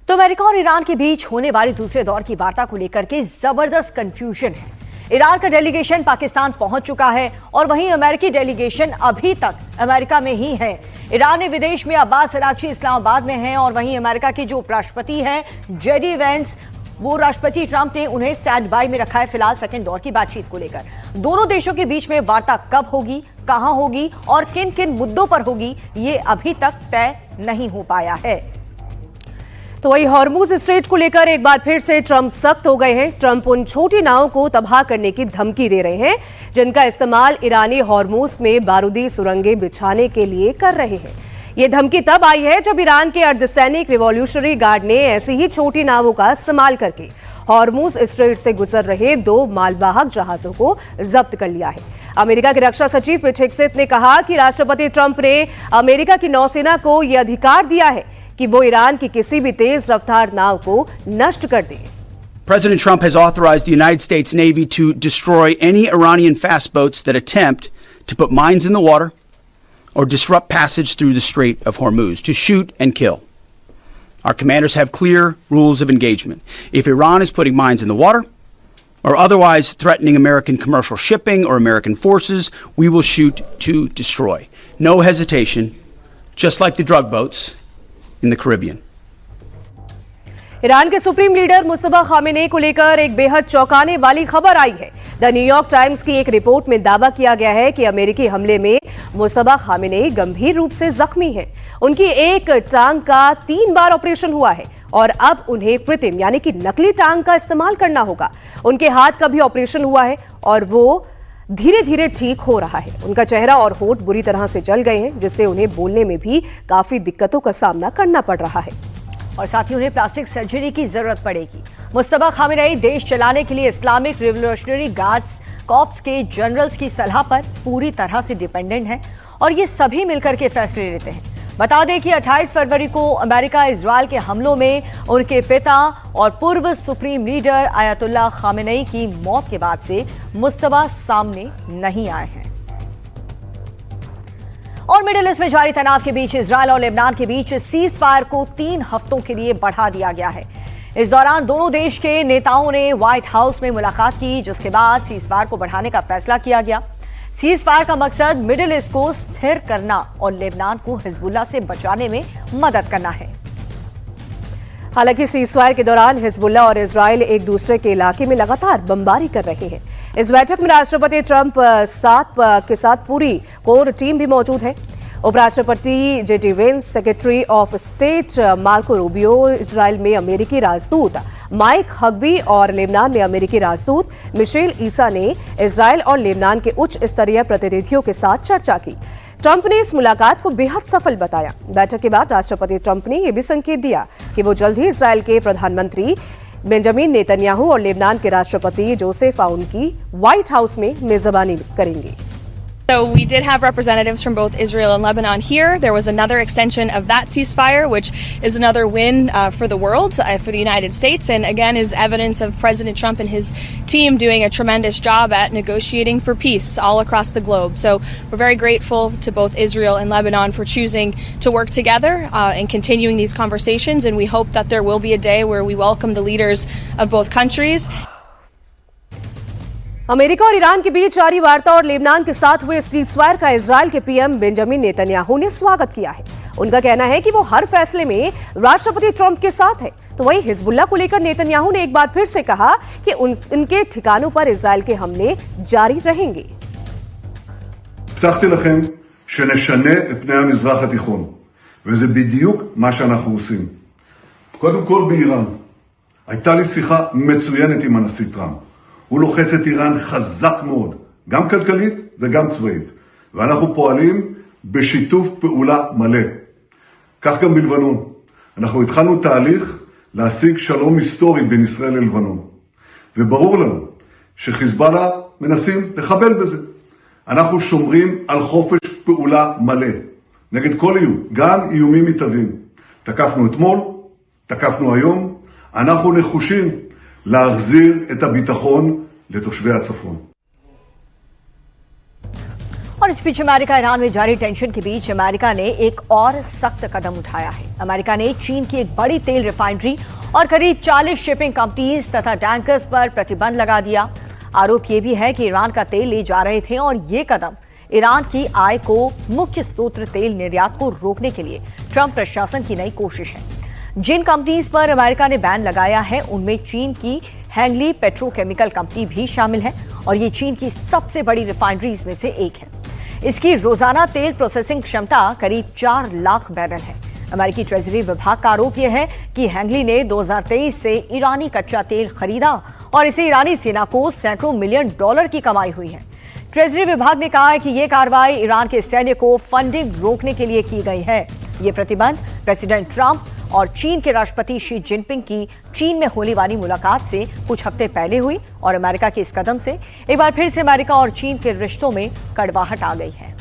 तो अमेरिका और ईरान के बीच होने वाली दूसरे दौर की वार्ता को लेकर के जबरदस्त कंफ्यूजन है। ईरान का डेलीगेशन पाकिस्तान पहुंच चुका है और वहीं अमेरिकी डेलीगेशन अभी तक अमेरिका में ही है। ईरान ने विदेश में अब्बास अरागची इस्लामाबाद में हैं और वहीं अमेरिका के जो उपराष्ट्रपति हैं जेडी वेंस, वो राष्ट्रपति ट्रंप ने उन्हें स्टैंड बाय में रखा है फिलहाल सेकंड दौर की बातचीत को लेकर। दोनों देशों के बीच में वार्ता कब होगी, कहां होगी और किन किन मुद्दों पर होगी, ये अभी तक तय नहीं हो पाया है। तो वही हॉर्मुज स्ट्रेट को लेकर एक बार फिर से ट्रंप सख्त हो गए हैं। ट्रंप उन छोटी नावों को तबाह करने की धमकी दे रहे हैं जिनका इस्तेमाल ईरानी हॉर्मुज में बारूदी सुरंगें बिछाने के लिए कर रहे हैं। ये धमकी तब आई है जब ईरान के अर्धसैनिक रिवॉल्यूशनरी गार्ड ने ऐसी ही छोटी नावों का इस्तेमाल करके हॉर्मुज स्ट्रेट से गुजर रहे 2 मालवाहक जहाजों को जब्त कर लिया है। अमेरिका के रक्षा सचिव पीट हेग्सेथ ने कहा कि राष्ट्रपति ट्रंप ने अमेरिका की नौसेना को यह अधिकार दिया है कि वो ईरान की किसी भी तेज रफ्तार नाव को नष्ट कर दे। President Trump has authorized the United States Navy to destroy any Iranian fast boats that attempt to put mines in the water or disrupt passage through the Strait of Hormuz, to shoot and kill. Our commanders have clear rules of engagement. If Iran is putting mines in the water or otherwise threatening American commercial shipping or American forces, we will shoot to destroy. No hesitation, just like the drug boats in the Caribbean. Iran के supreme leader Mustafa Khamenei को लेकर एक बेहद चौंकाने वाली खबर आई है। The New York times की एक रिपोर्ट में दावा किया गया है कि अमेरिकी हमले में मुस्तफा खामेनेई गंभीर रूप से जख्मी हैं। उनकी एक टांग का 3 बार ऑपरेशन हुआ है और अब उन्हें कृत्रिम यानी कि नकली टांग का इस्तेमाल करना होगा। उनके हाथ का भी ऑपरेशन हुआ है और वो धीरे धीरे ठीक हो रहा है। उनका चेहरा और होंठ बुरी तरह से जल गए हैं, जिससे उन्हें बोलने में भी काफी दिक्कतों का सामना करना पड़ रहा है और साथ ही उन्हें प्लास्टिक सर्जरी की जरूरत पड़ेगी। मुस्तफा खामेनेई देश चलाने के लिए इस्लामिक रिवॉल्यूशनरी गार्ड्स कॉर्प्स के जनरल्स की सलाह पर पूरी तरह से डिपेंडेंट हैं और ये सभी मिलकर के फैसले लेते हैं। बता दें कि 28 फरवरी को अमेरिका इजराइल के हमलों में उनके पिता और पूर्व सुप्रीम लीडर आयतुल्लाह खामेनेई की मौत के बाद से मुस्तफा सामने नहीं आए हैं। और मिडिल ईस्ट में जारी तनाव के बीच इजराइल और लेबनान के बीच सीज फायर को 3 हफ्तों के लिए बढ़ा दिया गया है। इस दौरान दोनों देश के नेताओं ने व्हाइट हाउस में मुलाकात की, जिसके बाद सीज फायर को बढ़ाने का फैसला किया गया। सीज फायर का मकसद मिडिल ईस्ट को स्थिर करना और लेबनान को हिजबुल्लाह से बचाने में मदद करना है। हालांकि सीज फायर के दौरान हिजबुल्लाह और इजराइल एक दूसरे के इलाके में लगातार बमबारी कर रहे हैं। इस बैठक में राष्ट्रपति ट्रंप के साथ पूरी कोर टीम भी मौजूद है। उपराष्ट्रपति JD Vance, secretary of state Marco Rubio, Israel में अमेरिकी राजदूत माइक हग्बी और लेबनान में अमेरिकी राजदूत मिशेल ईसा ने इजराइल और लेबनान के उच्च स्तरीय प्रतिनिधियों के साथ चर्चा की। ट्रंप ने इस मुलाकात को बेहद सफल बताया। बैठक के बाद राष्ट्रपति ट्रंप ने यह भी संकेत दिया कि वो जल्द ही इजराइल के प्रधानमंत्री बेंजामिन नेतन्याहू और लेबनान के राष्ट्रपति जोसेफ आउन की व्हाइट हाउस में मेजबानी करेंगे। So we did have representatives from both Israel and Lebanon here. There was another extension of that ceasefire, which is another win for the world, for the United States, and again is evidence of President Trump and his team doing a tremendous job at negotiating for peace all across the globe. So we're very grateful to both Israel and Lebanon for choosing to work together and continuing these conversations, and we hope that there will be a day where we welcome the leaders of both countries. America और Iran के बीच जारी वार्ता और Lebanon के साथ हुए ceasefire का Israel के पीएम बेंजामिन नेतन्याहू ने स्वागत किया है। उनका कहना है कि वो हर फैसले में राष्ट्रपति ट्रंप के साथ है। तो वहीं हिजबुल्लाह को लेकर नेतन्याहू ने एक बार फिर से कहा कि उनके ठिकानों पर इजराइल के हमले जारी रहेंगे। הבטחתי לכם שנשנה את פני המזרח התיכון, וזה בדיוק מה שאנחנו עושים. קודם כל באיראן. הייתה לי שיחה מצוינת עם הנשיא טראמפ. הוא לוחץ את איראן חזק מאוד, גם כלכלית וגם צבאית. ואנחנו פועלים בשיתוף פעולה מלא. כך גם בלבנון. אנחנו התחלנו תהליך להשיג שלום היסטורי בין ישראל ללבנון. וברור לנו שחיזבאללה מנסים לחבל בזה. אנחנו שומרים על חופש פעולה מלא. נגד כל איום, גם איומים מתהווים. תקפנו אתמול, תקפנו היום. אנחנו נחושים להחזיר את הביטחון לתושבי הצפון. और इस बीच अमेरिका ईरान में जारी टेंशन के बीच अमेरिका ने एक और सख्त कदम उठाया है। अमेरिका ने चीन की एक बड़ी तेल रिफाइनरी और करीब 40 शिपिंग कंपनीज तथा टैंकर्स पर प्रतिबंध लगा दिया। आरोप यह भी है कि ईरान का तेल ले जा रहे थे और ये कदम ईरान की आय को मुख्य स्रोत तेल निर्यात को रोकने के लिए ट्रंप प्रशासन की नई कोशिश है। जिन कंपनीज पर अमेरिका ने बैन लगाया है उनमें चीन की हैंगली पेट्रोकेमिकल कंपनी भी शामिल है और ये चीन की सबसे बड़ी रिफाइनरीज में से एक है। इसकी रोजाना तेल प्रोसेसिंग क्षमता करीब 4 लाख बैरल है। अमेरिकी ट्रेजरी विभाग का आरोप यह है कि हैंगली ने 2023 से ईरानी कच्चा तेल खरीदा और इसे ईरानी सेना को सैकड़ों मिलियन डॉलर की कमाई हुई है। ट्रेजरी विभाग ने कहा है कि यह कार्रवाई ईरान के सैन्य को फंडिंग रोकने के लिए की गई है। ये प्रतिबंध प्रेसिडेंट ट्रंप और चीन के राष्ट्रपति शी जिनपिंग की चीन में होने वाली मुलाकात से कुछ हफ्ते पहले हुई और अमेरिका के इस कदम से एक बार फिर से अमेरिका और चीन के रिश्तों में कड़वाहट आ गई है।